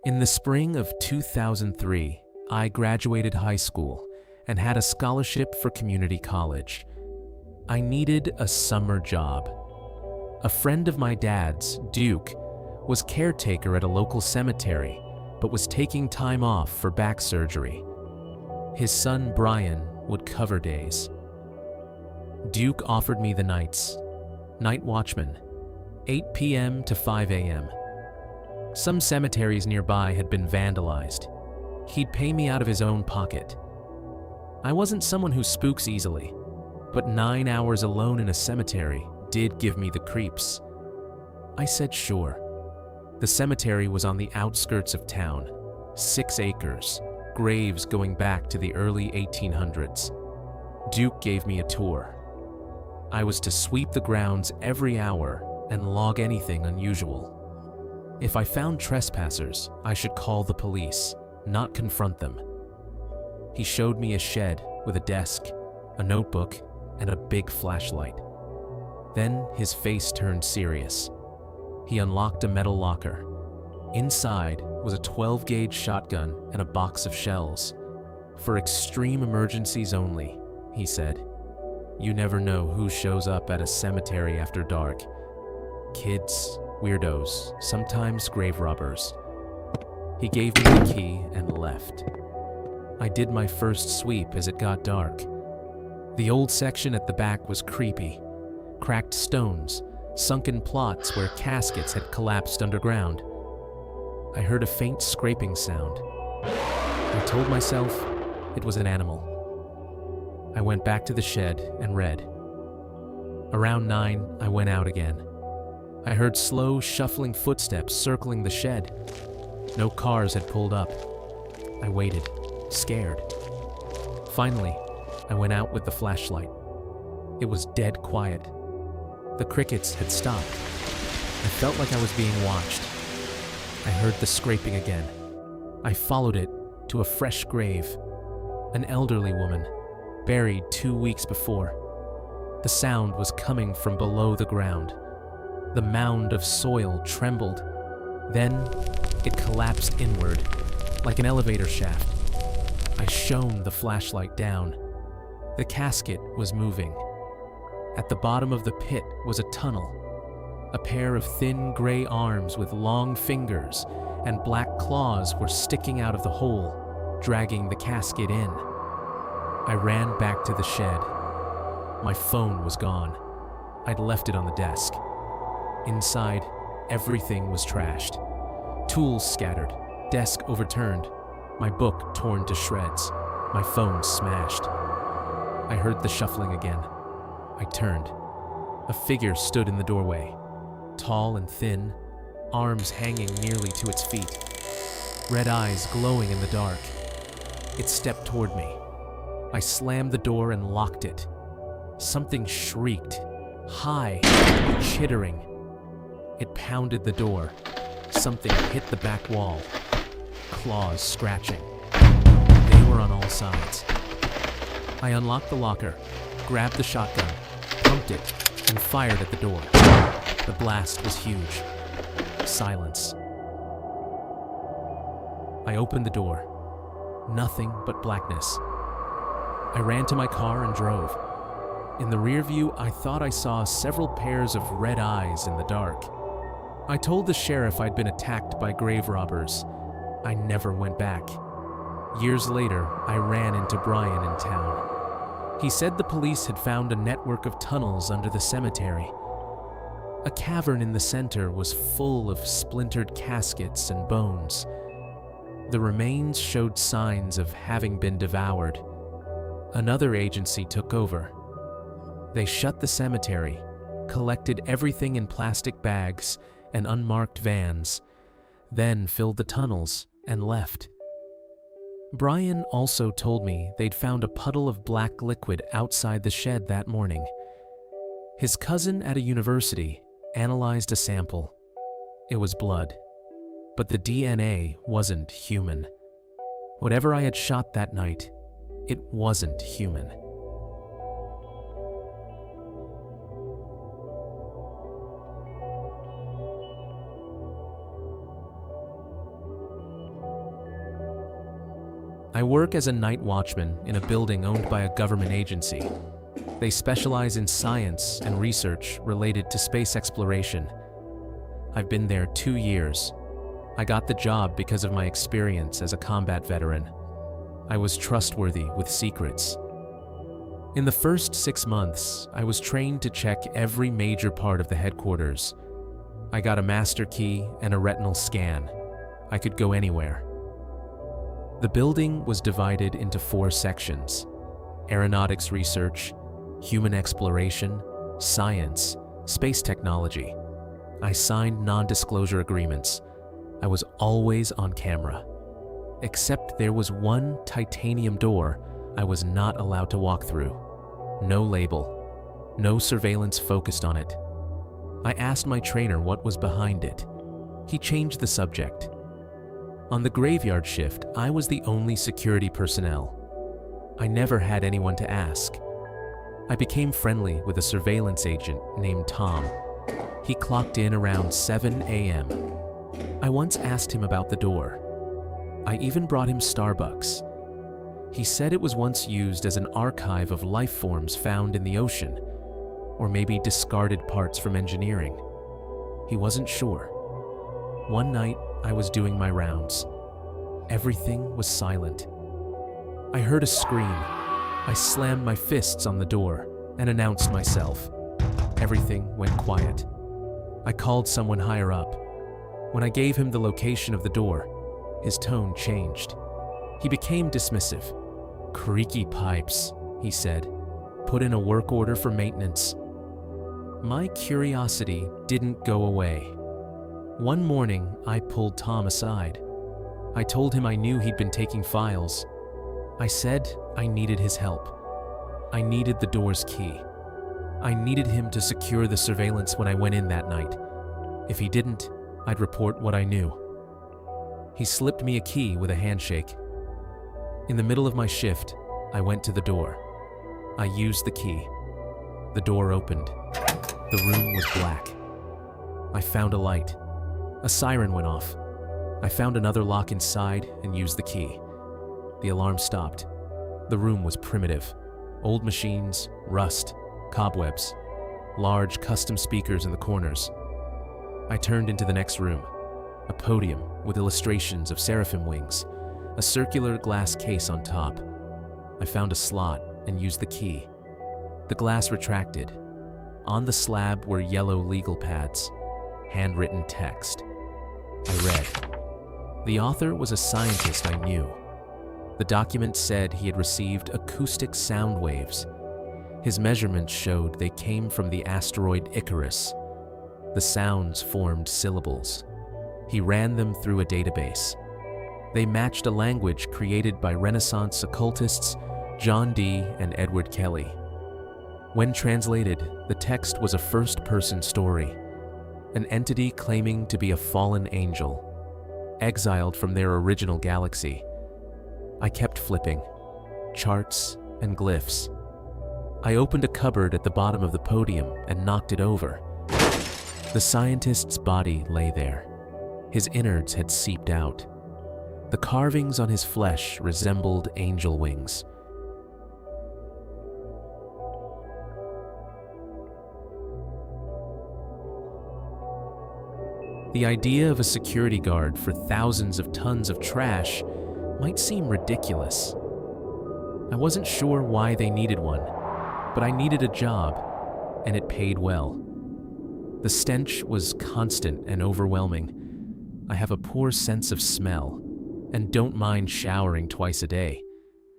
In the spring of 2003, I graduated high school and had a scholarship for community college. I needed a summer job. A friend of my dad's, Duke, was caretaker at a local cemetery, but was taking time off for back surgery. His son, Brian, would cover days. Duke offered me the nights. Night watchman, 8 p.m. to 5 a.m. Some cemeteries nearby had been vandalized. He'd pay me out of his own pocket. I wasn't someone who spooks easily, but 9 hours alone in a cemetery did give me the creeps. I said sure. The cemetery was on the outskirts of town, 6 acres, graves going back to the early 1800s. Duke gave me a tour. I was to sweep the grounds every hour and log anything unusual. If I found trespassers, I should call the police, not confront them. He showed me a shed with a desk, a notebook, and a big flashlight. Then his face turned serious. He unlocked a metal locker. Inside was a 12-gauge shotgun and a box of shells. For extreme emergencies only, he said. You never know who shows up at a cemetery after dark. Kids, weirdos, sometimes grave robbers. He gave me the key and left. I did my first sweep as it got dark. The old section at the back was creepy. Cracked stones, sunken plots where caskets had collapsed underground. I heard a faint scraping sound. I told myself it was an animal. I went back to the shed and read. Around 9, I went out again. I heard slow, shuffling footsteps circling the shed. No cars had pulled up. I waited, scared. Finally, I went out with the flashlight. It was dead quiet. The crickets had stopped. I felt like I was being watched. I heard the scraping again. I followed it to a fresh grave. An elderly woman, buried 2 weeks before. The sound was coming from below the ground. The mound of soil trembled. Then it collapsed inward, like an elevator shaft. I shone the flashlight down. The casket was moving. At the bottom of the pit was a tunnel. A pair of thin gray arms with long fingers and black claws were sticking out of the hole, dragging the casket in. I ran back to the shed. My phone was gone. I'd left it on the desk. Inside, everything was trashed. Tools scattered, desk overturned, my book torn to shreds, my phone smashed. I heard the shuffling again. I turned. A figure stood in the doorway, tall and thin, arms hanging nearly to its feet, red eyes glowing in the dark. It stepped toward me. I slammed the door and locked it. Something shrieked, high, chittering. It pounded the door. Something hit the back wall. Claws scratching. They were on all sides. I unlocked the locker, grabbed the shotgun, pumped it, and fired at the door. The blast was huge. Silence. I opened the door. Nothing but blackness. I ran to my car and drove. In the rear view, I thought I saw several pairs of red eyes in the dark. I told the sheriff I'd been attacked by grave robbers. I never went back. Years later, I ran into Brian in town. He said the police had found a network of tunnels under the cemetery. A cavern in the center was full of splintered caskets and bones. The remains showed signs of having been devoured. Another agency took over. They shut the cemetery, collected everything in plastic bags and unmarked vans, then filled the tunnels and left. Brian also told me they'd found a puddle of black liquid outside the shed that morning. His cousin at a university analyzed a sample. It was blood, but the DNA wasn't human. Whatever I had shot that night, it wasn't human. I work as a night watchman in a building owned by a government agency. They specialize in science and research related to space exploration. I've been there 2 years. I got the job because of my experience as a combat veteran. I was trustworthy with secrets. In the first 6 months, I was trained to check every major part of the headquarters. I got a master key and a retinal scan. I could go anywhere. The building was divided into 4 sections: aeronautics research, human exploration, science, space technology. I signed non-disclosure agreements. I was always on camera. Except there was one titanium door I was not allowed to walk through. No label, no surveillance focused on it. I asked my trainer what was behind it. He changed the subject. On the graveyard shift, I was the only security personnel. I never had anyone to ask. I became friendly with a surveillance agent named Tom. He clocked in around 7 a.m. I once asked him about the door. I even brought him Starbucks. He said it was once used as an archive of life forms found in the ocean, or maybe discarded parts from engineering. He wasn't sure. One night, I was doing my rounds. Everything was silent. I heard a scream. I slammed my fists on the door and announced myself. Everything went quiet. I called someone higher up. When I gave him the location of the door, his tone changed. He became dismissive. "Creaky pipes," he said. "Put in a work order for maintenance." My curiosity didn't go away. One morning, I pulled Tom aside. I told him I knew he'd been taking files. I said I needed his help. I needed the door's key. I needed him to secure the surveillance when I went in that night. If he didn't, I'd report what I knew. He slipped me a key with a handshake. In the middle of my shift, I went to the door. I used the key. The door opened. The room was black. I found a light. A siren went off. I found another lock inside and used the key. The alarm stopped. The room was primitive. Old machines, rust, cobwebs, large custom speakers in the corners. I turned into the next room. A podium with illustrations of seraphim wings, a circular glass case on top. I found a slot and used the key. The glass retracted. On the slab were yellow legal pads, handwritten text. I read. The author was a scientist I knew. The document said he had received acoustic sound waves. His measurements showed they came from the asteroid Icarus. The sounds formed syllables. He ran them through a database. They matched a language created by Renaissance occultists John Dee and Edward Kelly. When translated, the text was a first-person story, an entity claiming to be a fallen angel, exiled from their original galaxy. I kept flipping, charts and glyphs. I opened a cupboard at the bottom of the podium and knocked it over. The scientist's body lay there. His innards had seeped out. The carvings on his flesh resembled angel wings. The idea of a security guard for thousands of tons of trash might seem ridiculous. I wasn't sure why they needed one, but I needed a job, and it paid well. The stench was constant and overwhelming. I have a poor sense of smell, and don't mind showering twice a day.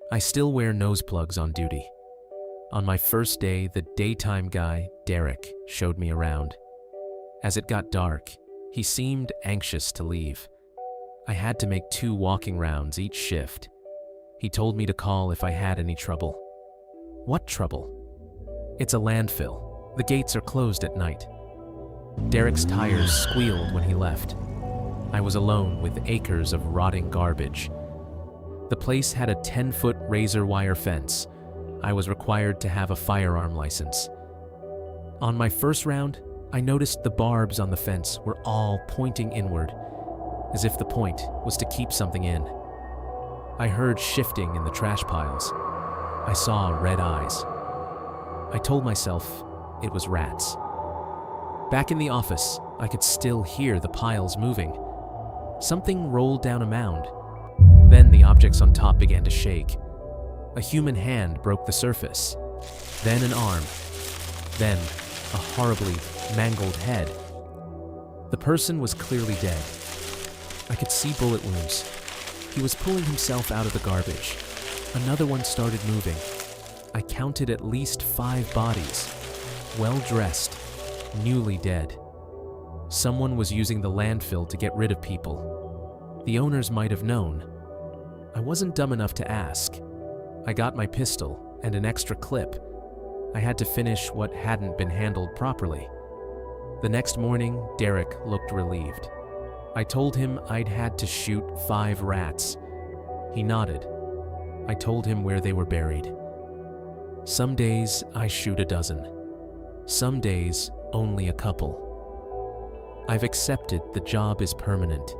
I still wear nose plugs on duty. On my first day, the daytime guy, Derek, showed me around. As it got dark, he seemed anxious to leave. I had to make 2 walking rounds each shift. He told me to call if I had any trouble. What trouble? It's a landfill. The gates are closed at night. Derek's tires squealed when he left. I was alone with acres of rotting garbage. The place had a 10-foot razor wire fence. I was required to have a firearm license. On my first round, I noticed the barbs on the fence were all pointing inward, as if the point was to keep something in. I heard shifting in the trash piles. I saw red eyes. I told myself it was rats. Back in the office, I could still hear the piles moving. Something rolled down a mound. Then the objects on top began to shake. A human hand broke the surface. Then an arm. Then a horribly mangled head. The person was clearly dead. I could see bullet wounds. He was pulling himself out of the garbage. Another one started moving. I counted at least 5 bodies, well-dressed, newly dead. Someone was using the landfill to get rid of people. The owners might have known. I wasn't dumb enough to ask. I got my pistol and an extra clip. I had to finish what hadn't been handled properly. The next morning, Derek looked relieved. I told him I'd had to shoot 5 rats. He nodded. I told him where they were buried. Some days I shoot a dozen. Some days only a couple. I've accepted the job is permanent.